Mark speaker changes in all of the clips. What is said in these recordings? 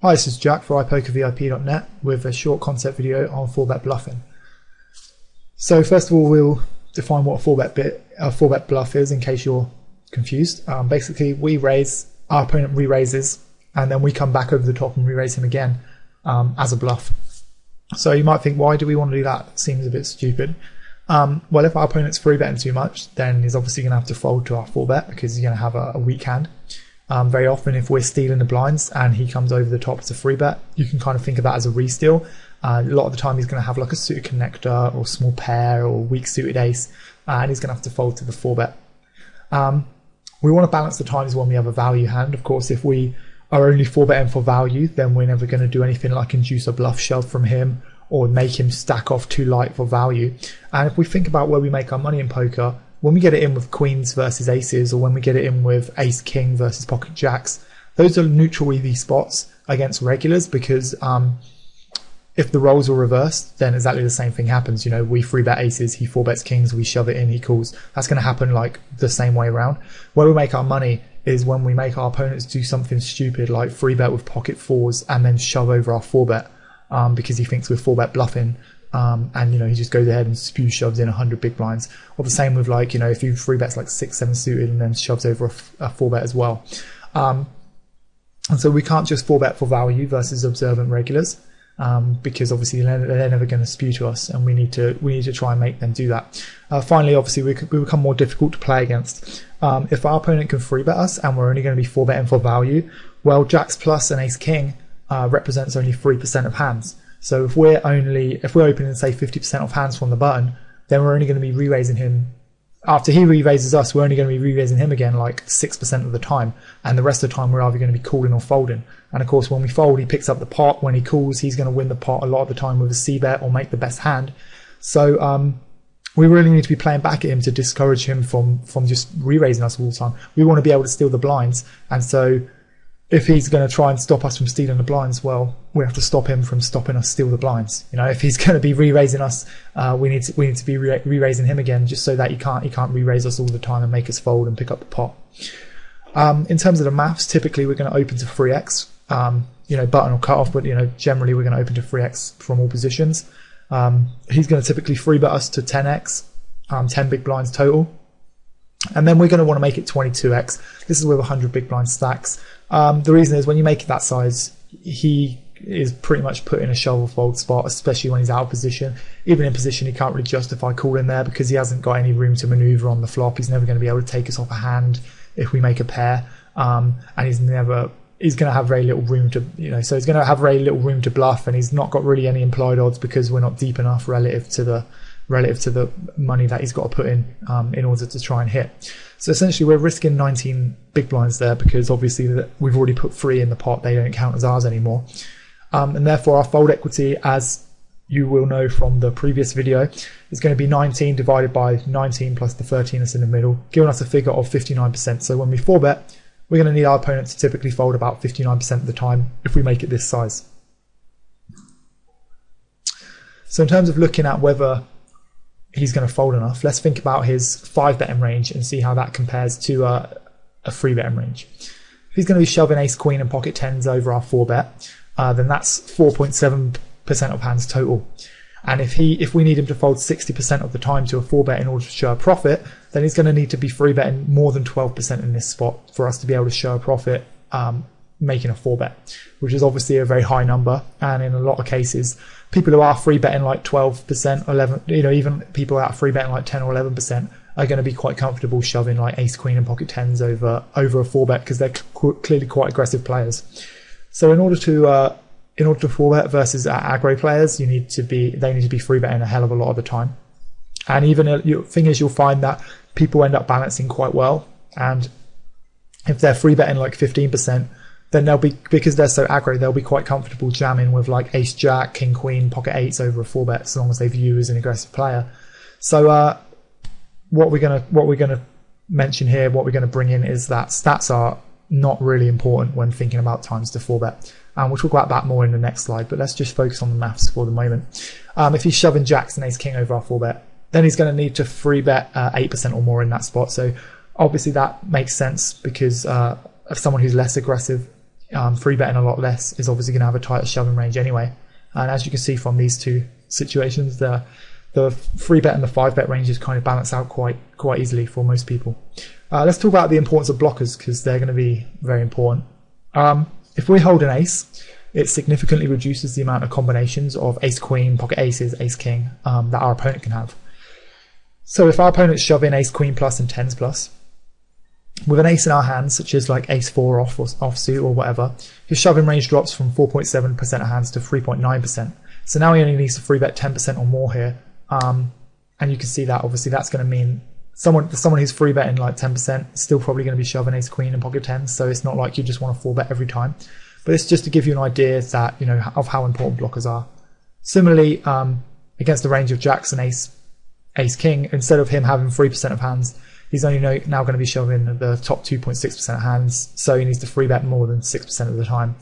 Speaker 1: Hi, this is Jack for iPokerVIP.net with a short concept video on 4-bet bluffing. So first of all, we'll define what a 4-bet bluff is in case you're confused. Basically, we raise, our opponent re-raises, and then we come back over the top and re-raise him again as a bluff. So you might think, why do we want to do that? It seems a bit stupid. Well, if our opponent's 3-betting too much, then he's obviously going to have to fold to our 4-bet because he's going to have a weak hand. Very often, if we're stealing the blinds and he comes over the top as a 3-bet, you can kind of think of that as a re-steal. A lot of the time he's going to have like a suited connector or small pair or weak suited ace, and he's going to have to fold to the 4-bet. We want to balance the times when we have a value hand. Of course, if we are only 4-betting for value, then we're never going to do anything like induce a bluff shove from him or make him stack off too light for value. And if we think about where we make our money in poker, when we get it in with queens versus aces, or when we get it in with ace king versus pocket jacks, those are neutral EV spots against regulars, because if the roles are reversed, then exactly the same thing happens. You know, we 3-bet aces, he 4-bets kings, we shove it in, he calls. That's going to happen like the same way around. Where we make our money is when we make our opponents do something stupid like 3-bet with pocket fours and then shove over our 4-bet because he thinks we're 4-bet bluffing. And you know, he just goes ahead and spew shoves in 100 big blinds. Or the same with, like, you know, if you 3-bets like 6-7 suited and then shoves over a 4-bet as well. And so we can't just 4-bet for value versus observant regulars, because obviously they're never going to spew to us, and we need to try and make them do that. Finally, obviously we become more difficult to play against. If our opponent can 3-bet us and we're only going to be 4-betting for value, well, jacks plus and ace king represents only 3% of hands. So if we're opening, say, 50% of hands from the button, then we're only going to be re-raising him. After he re-raises us, we're only going to be re-raising him again like 6% of the time, and the rest of the time we're either going to be calling or folding. And of course, when we fold, he picks up the pot. When he calls, he's going to win the pot a lot of the time with a c-bet or make the best hand. So we really need to be playing back at him to discourage him from just re-raising us all the time. We want to be able to steal the blinds, and so if he's going to try and stop us from stealing the blinds, well, we have to stop him from stopping us steal the blinds. You know, if he's going to be re-raising us, we need to be re-raising him again, just so that he can't re-raise us all the time and make us fold and pick up the pot. In terms of the maths, typically we're going to open to 3x, you know, button or cut off, but you know, generally we're going to open to 3x from all positions. He's going to typically 3-bet us to 10x, 10 big blinds total. And then we're going to want to make it 22x. This is with 100 big blind stacks. The reason is when you make it that size, he is pretty much put in a shovel fold spot, especially when he's out of position. Even in position, he can't really justify calling there because he hasn't got any room to maneuver on the flop. He's never going to be able to take us off a hand if we make a pair. And he's going to have very little room to, you know, so he's going to have very little room to bluff, and he's not got really any implied odds because we're not deep enough relative to the money that he's got to put in order to try and hit. So essentially we're risking 19 big blinds there because obviously we've already put 3 in the pot. They don't count as ours anymore. And therefore our fold equity, as you will know from the previous video, is going to be 19 divided by 19 plus the 13 that's in the middle, giving us a figure of 59%. So when we 4-bet, we're going to need our opponent to typically fold about 59% of the time if we make it this size. So in terms of looking at whether he's going to fold enough, let's think about his 5-betting range and see how that compares to a 3-betting range. If he's going to be shoving ace queen and pocket tens over our 4-bet, then that's 4.7% of hands total. And if we need him to fold 60% of the time to a 4-bet in order to show a profit, then he's going to need to be 3-betting more than 12% in this spot for us to be able to show a profit making a 4-bet, which is obviously a very high number. And in a lot of cases, people who are 3-betting like 12%, 11, you know, even people that are 3-betting like 10 or 11% are going to be quite comfortable shoving like ace queen and pocket tens over a 4-bet because they're clearly quite aggressive players. So in order to 4-bet versus aggro players, they need to be 3-betting a hell of a lot of the time. And even the thing is, you'll find that people end up balancing quite well, and if they're 3-betting like 15%, then they'll be, because they're so aggro, they'll be quite comfortable jamming with like ace jack, king queen, pocket eights over a 4-bet, as long as they view you as an aggressive player. So what we're gonna mention here, what we're gonna bring in, is that stats are not really important when thinking about times to 4-bet. And we'll talk about that more in the next slide, but let's just focus on the maths for the moment. If he's shoving jacks and ace king over our 4-bet, then he's going to need to 3-bet 8% or more in that spot. So obviously that makes sense because of someone who's less aggressive free betting a lot less is obviously going to have a tighter shoving range anyway. And as you can see from these two situations, the 3-bet and the 5-bet ranges kind of balance out quite easily for most people. Let's talk about the importance of blockers, because they're going to be very important. If we hold an ace, it significantly reduces the amount of combinations of ace queen, pocket aces, ace king that our opponent can have. So if our opponents shove in ace queen plus and tens plus, with an ace in our hands, such as like ace 4 off or offsuit or whatever, his shoving range drops from 4.7% of hands to 3.9%. So now he only needs to 3-bet 10% or more here. And you can see that obviously that's going to mean someone who's 3-betting like 10% is still probably going to be shoving ace queen and pocket tens. So it's not like you just want to 4-bet every time. But it's just to give you an idea that, you know, of how important blockers are. Similarly, against the range of jacks and ace king, instead of him having 3% of hands, he's only now going to be shoving the top 2.6% of hands, so he needs to 3-bet more than 6% of the time.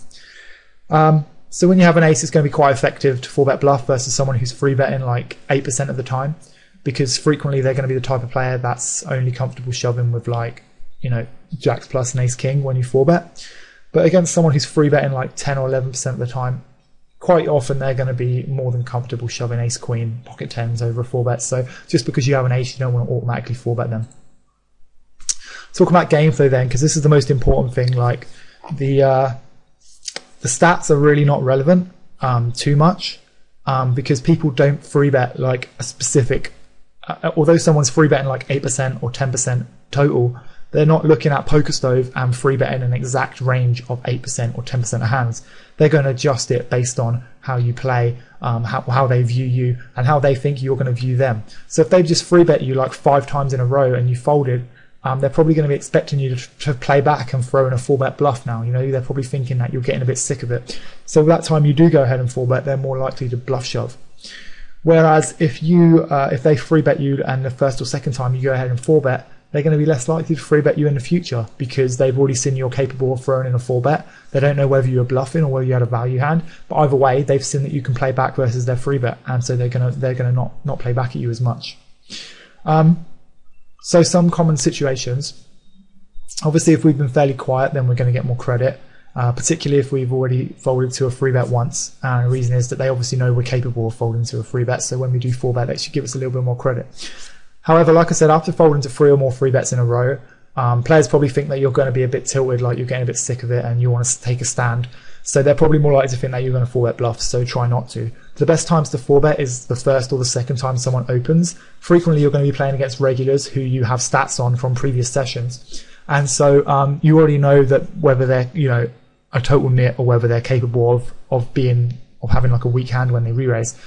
Speaker 1: So when you have an ace, it's going to be quite effective to 4-bet bluff versus someone who's 3-betting like 8% of the time, because frequently they're going to be the type of player that's only comfortable shoving with, like, you know, jacks plus and ace king when you 4-bet. But against someone who's 3-betting like 10 or 11% of the time, quite often they're going to be more than comfortable shoving ace queen, pocket tens over a 4-bet. So just because you have an ace, you don't want to automatically 4-bet them. Talk about game flow then, because this is the most important thing. Like the stats are really not relevant too much, because people don't 3-bet like a specific, although someone's 3-betting like 8% or 10% total, they're not looking at Poker Stove and 3-betting an exact range of 8% or 10% of hands. They're going to adjust it based on how you play, how they view you, and how they think you're going to view them. So if they've just 3-bet you like 5 times in a row and you folded, they're probably going to be expecting you to play back and throw in a 4-bet bluff now. You know, they're probably thinking that you're getting a bit sick of it. So that time you do go ahead and 4-bet, they're more likely to bluff shove. Whereas if they 3-bet you and the first or second time you go ahead and 4-bet, they're going to be less likely to 3-bet you in the future, because they've already seen you're capable of throwing in a 4-bet. They don't know whether you're bluffing or whether you had a value hand, but either way, they've seen that you can play back versus their 3-bet, and so they're gonna not play back at you as much. So some common situations. Obviously, if we've been fairly quiet, then we're going to get more credit, particularly if we've already folded to a 3-bet once. And the reason is that they obviously know we're capable of folding to a 3-bet, so when we do 4-bet, they should give us a little bit more credit. However, like I said, after folding to 3 or more 3-bets in a row, players probably think that you're going to be a bit tilted, like you're getting a bit sick of it and you want to take a stand. So they're probably more likely to think that you're going to 4-bet bluff, so try not to. The best times to 4-bet is the first or the second time someone opens. Frequently you're going to be playing against regulars who you have stats on from previous sessions. And so you already know that whether they're, you know, a total nit or whether they're capable of having like a weak hand when they re-raise.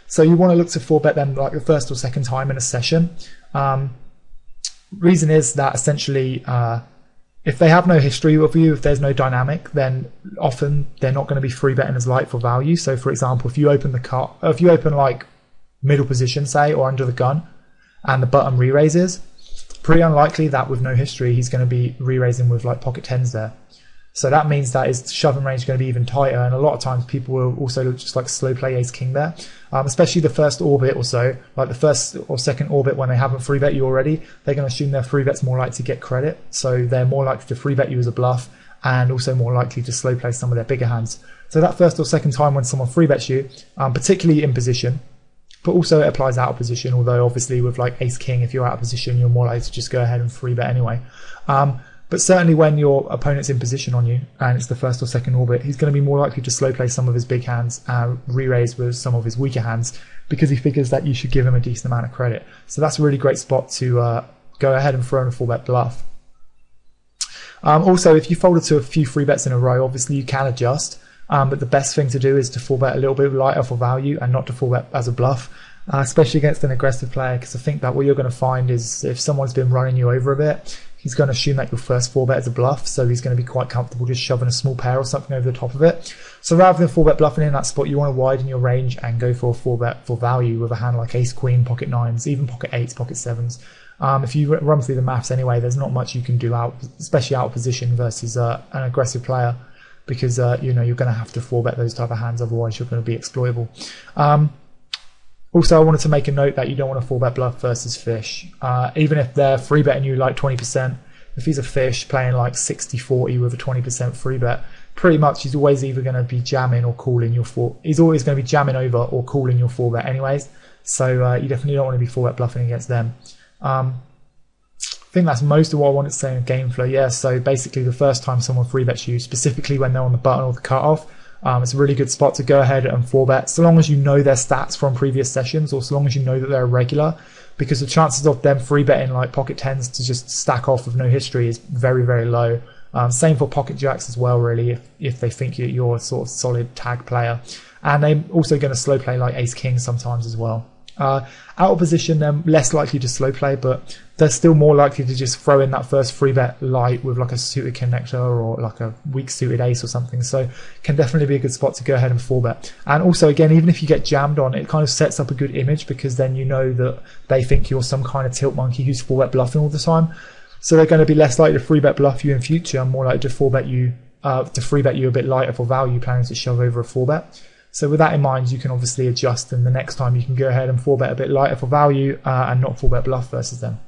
Speaker 1: So you want to look to 4-bet them like the first or second time in a session. Reason is that essentially if they have no history with you, if there's no dynamic, then often they're not going to be 3-betting as light for value. So for example, if you open like middle position, say, or under the gun, and the button re-raises, pretty unlikely that with no history he's going to be re-raising with like pocket tens there. So that means that his shoving range is going to be even tighter, and a lot of times people will also just like slow play ace king there, especially the first orbit or so, like the first or second orbit when they haven't 3-bet you already, they're going to assume their 3-bet's more likely to get credit, so they're more likely to 3-bet you as a bluff, and also more likely to slow play some of their bigger hands. So that first or second time when someone 3-bets you, particularly in position, but also it applies out of position, although obviously with like ace king, if you're out of position, you're more likely to just go ahead and 3-bet anyway. But certainly when your opponent's in position on you and it's the first or second orbit, he's going to be more likely to slow play some of his big hands and re-raise with some of his weaker hands, because he figures that you should give him a decent amount of credit. So that's a really great spot to go ahead and throw in a 4-bet bluff. Also, if you folded to a few 3-bets in a row, obviously you can adjust, but the best thing to do is to 4-bet a little bit lighter for value and not to 4-bet as a bluff, especially against an aggressive player, because I think that what you're going to find is if someone's been running you over a bit, he's going to assume that your first 4-bet is a bluff, so he's going to be quite comfortable just shoving a small pair or something over the top of it. So rather than 4-bet bluffing in that spot, you want to widen your range and go for a 4-bet for value with a hand like ace queen, pocket nines, even pocket eights, pocket sevens. If you run through the maths anyway, there's not much you can do especially out of position versus an aggressive player, because you know, you're going to have to 4-bet those type of hands, otherwise you're going to be exploitable. Also, I wanted to make a note that you don't want to 4-bet bluff versus fish. Even if they're 3-betting you like 20%, if he's a fish playing like 60-40 with a 20% 3-bet, pretty much he's always either going to be jamming or calling your he's always going to be jamming over or calling your 4-bet anyways. So you definitely don't want to be 4-bet bluffing against them. I think that's most of what I wanted to say in game flow. Yeah, so basically the first time someone 3-bets you, specifically when they're on the button or the cutoff, it's a really good spot to go ahead and 4-bet, so long as you know their stats from previous sessions, or so long as you know that they're a regular, because the chances of them 3-betting like pocket tens to just stack off with no history is very, very low. Same for pocket jacks as well, really, if they think you're a sort of solid tag player. And they're also going to slow play like ace king sometimes as well. Out of position, they're less likely to slow play, but they're still more likely to just throw in that first 3-bet light with like a suited connector or like a weak suited ace or something. So can definitely be a good spot to go ahead and 4-bet. And also, again, even if you get jammed on, it kind of sets up a good image, because then you know that they think you're some kind of tilt monkey who's 4-bet bluffing all the time. So they're going to be less likely to 3-bet bluff you in future, and more likely to 4-bet you, to 3-bet you a bit lighter for value, planning to shove over a 4-bet. So with that in mind, you can obviously adjust, and the next time you can go ahead and 4-bet a bit lighter for value and not 4-bet bluff versus them.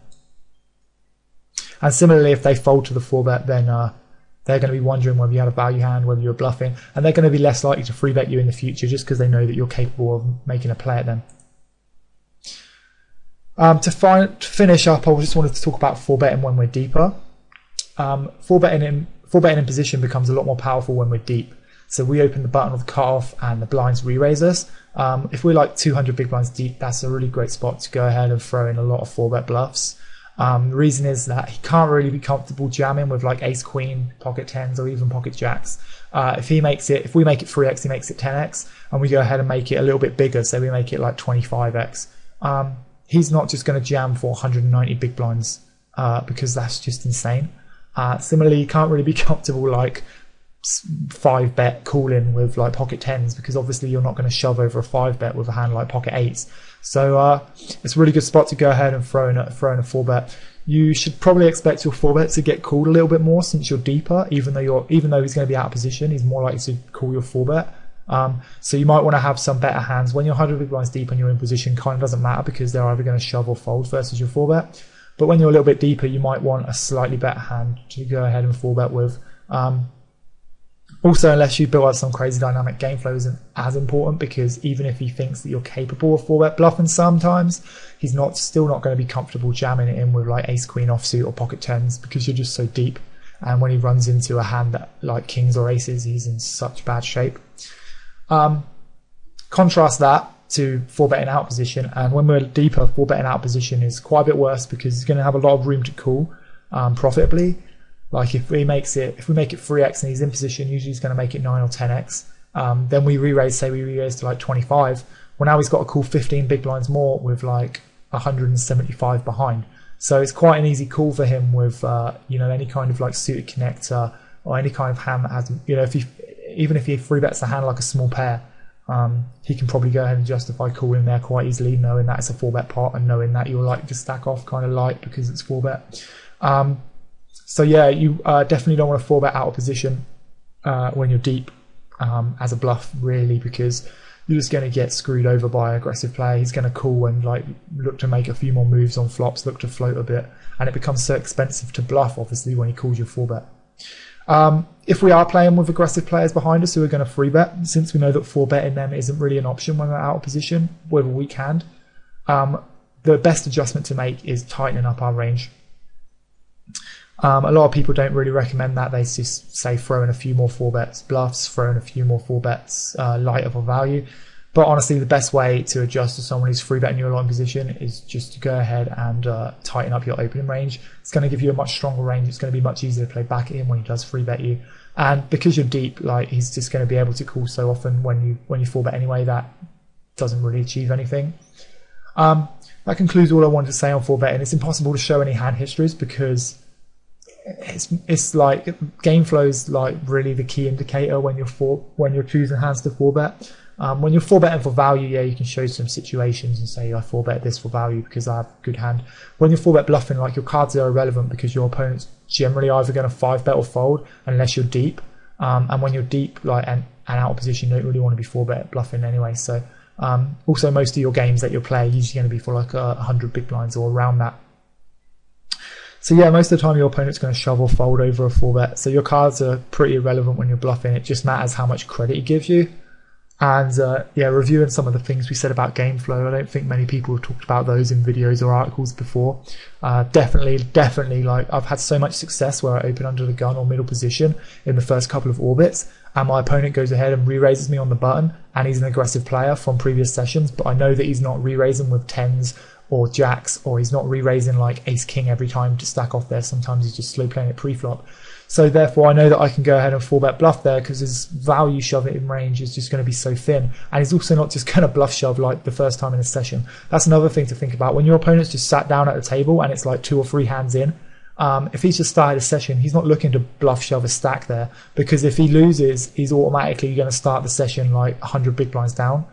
Speaker 1: And similarly, if they fold to the 4-bet, then they're going to be wondering whether you had a value hand, whether you're bluffing, and they're going to be less likely to 3-bet you in the future just because they know that you're capable of making a play at them. To finish up, I just wanted to talk about 4-betting when we're deeper. 4-betting in position becomes a lot more powerful when we're deep. So we open the button or the cutoff and the blinds re-raise us. If we're like 200 big blinds deep, that's a really great spot to go ahead and throw in a lot of 4-bet bluffs. The reason is that he can't really be comfortable jamming with like ace queen, pocket tens, or even pocket jacks. If we make it 3x, he makes it 10x, and we go ahead and make it a little bit bigger, so we make it like 25x. He's not just going to jam for 190 big blinds because that's just insane. Similarly, you can't really be comfortable like 5-bet calling with like pocket tens, because obviously you're not going to shove over a 5-bet with a hand like pocket eights. So it's a really good spot to go ahead and throw in a 4-bet. You should probably expect your 4-bet to get called a little bit more since you're deeper. Even though he's going to be out of position, he's more likely to call your 4-bet. So you might want to have some better hands. When you're 100 big blinds deep and you're in position, kind of doesn't matter, because they're either going to shove or fold versus your 4-bet. But when you're a little bit deeper, you might want a slightly better hand to go ahead and 4-bet with. Also, unless you built up some crazy dynamic game flow, isn't as important, because even if he thinks that you're capable of 4-bet bluffing sometimes, he's still not going to be comfortable jamming it in with like ace queen offsuit or pocket tens, because you're just so deep. And when he runs into a hand that like kings or aces, he's in such bad shape. Contrast that to 4-betting out position, and when we're deeper, 4-betting out position is quite a bit worse, because he's going to have a lot of room to call profitably. Like if we make it 3x and he's in position, usually he's going to make it 9 or 10x. Then we re-raise, say we re-raise to like 25. Well, now he's got to call 15 big blinds more with like 175 behind. So it's quite an easy call for him with any kind of like suited connector or any kind of hand that has, even if he 3-bets a hand like a small pair, he can probably go ahead and justify calling there quite easily, knowing that it's a 4-bet pot and knowing that you're likely to stack off kind of light because it's 4-bet. So yeah, you definitely don't want to 4-bet out of position when you're deep as a bluff, really, because you're just going to get screwed over by an aggressive player. He's going to call and like look to make a few more moves on flops, look to float a bit, and it becomes so expensive to bluff, obviously, when he calls your 4-bet. If we are playing with aggressive players behind us who are going to 3-bet, since we know that 4-betting them isn't really an option when we're out of position with a weak hand, the best adjustment to make is tightening up our range. A lot of people don't really recommend that. They just say throw in a few more 4-bets bluffs, throw in a few more 4-bets lighter for value. But honestly, the best way to adjust to someone who's 3-betting you a lot in position is just to go ahead and tighten up your opening range. It's going to give you a much stronger range. It's going to be much easier to play back at him when he does 3-bet you. And because you're deep, like he's just going to be able to call so often when you 4-bet anyway, that doesn't really achieve anything. That concludes all I wanted to say on 4-betting. It's impossible to show any hand histories because it's like game flow is like really the key indicator when you're choosing hands to 4-bet. When you're 4-betting for value, yeah, you can show some situations and say I 4-bet this for value because I have a good hand. When you're 4-bet bluffing, like your cards are irrelevant because your opponent's generally either going to 5-bet or fold unless you're deep. And when you're deep, like and out of position, you don't really want to be 4-bet bluffing anyway. So also most of your games that you'll play are usually going to be for like 100 big blinds or around that. So yeah, most of the time your opponent's going to shove or fold over a 4-bet. So your cards are pretty irrelevant when you're bluffing. It just matters how much credit he gives you. And yeah, reviewing some of the things we said about game flow, I don't think many people have talked about those in videos or articles before. Definitely, like I've had so much success where I open under the gun or middle position in the first couple of orbits, and my opponent goes ahead and re-raises me on the button, and he's an aggressive player from previous sessions, but I know that he's not re-raising with 10s or jacks, or he's not re-raising like ace king every time to stack off there. Sometimes he's just slow playing it pre-flop. So therefore I know that I can go ahead and 4-bet bluff there, because his value shove in range is just going to be so thin, and he's also not just going to bluff shove like the first time in a session. That's another thing to think about. When your opponent's just sat down at the table and it's like 2 or 3 hands in, if he's just started a session, he's not looking to bluff shove a stack there, because if he loses, he's automatically going to start the session like 100 big blinds down.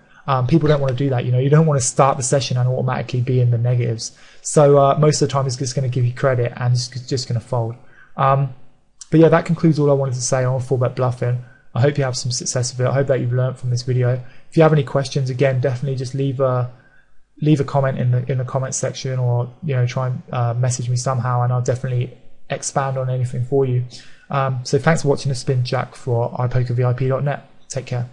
Speaker 1: People don't want to do that, you know. You don't want to start the session and automatically be in the negatives. So most of the time it's just going to give you credit and it's just going to fold. But yeah, that concludes all I wanted to say on 4-bet bluffing. I hope you have some success with it. I hope that you've learned from this video. If you have any questions, again, definitely just leave a comment in the comment section, or try and message me somehow, and I'll definitely expand on anything for you. So thanks for watching. This has been Jack for iPokerVIP.net. Take care.